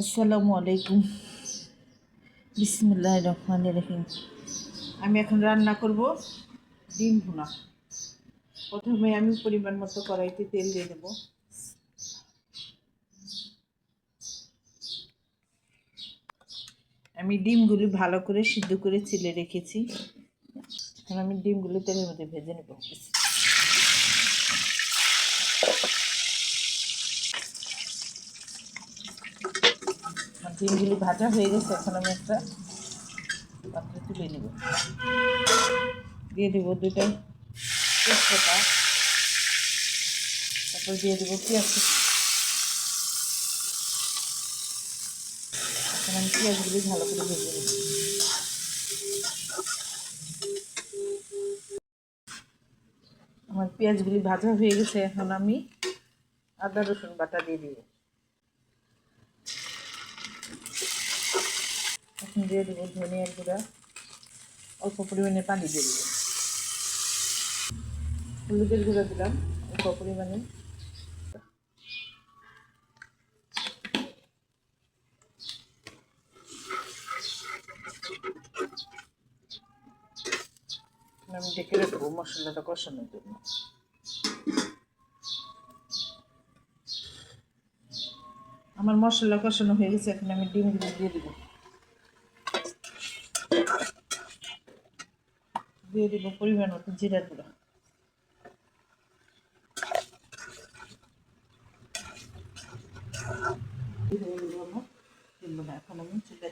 আসসালামু আলাইকুম। বিসমিল্লাহির রহমানির রহিম। আমি এখন রান্না করব ডিম ভুনা। প্রথমে আমি পরিমাণ মতো কড়াইতে তেল দিয়ে দেব। আমি ডিমগুলি ভালো করে সিদ্ধ করে ছিলে রেখেছি। এখন আমি ডিমগুলি তেলের মধ্যে ভেজে নেব। ডিমগুলি ভাজা হয়ে গেছে, এখন আমি একটা পাত্রে তুলে নেব। দিয়ে দেবো দুটো তেজপাতা, তারপর দিয়ে দেবো পেঁয়াজ। এখন আমি পেঁয়াজগুলি ভালো করে ভেজে নেব। আমার পেঁয়াজগুলি ভাজা হয়ে গেছে, এখন আমি আদা রসুন বাটা দিয়ে দিব। এখন দিয়ে দেবো ধনিয়ার গুঁড়া, অল্প পরিমাণে পানি দিয়ে দেবো। হলুদের গুঁড়া দিলাম অল্প পরিমাণে। আমি ডেকে রাখবো মশলাটা কষানোর জন্য। আমার মশলা কষানো হয়ে গেছে, এখন আমি ডিমগুলো দিয়ে দেবো। দিয়ে দেবো পরিমাণ মতো জিরার গুঁড়া। এখন আমি চুলা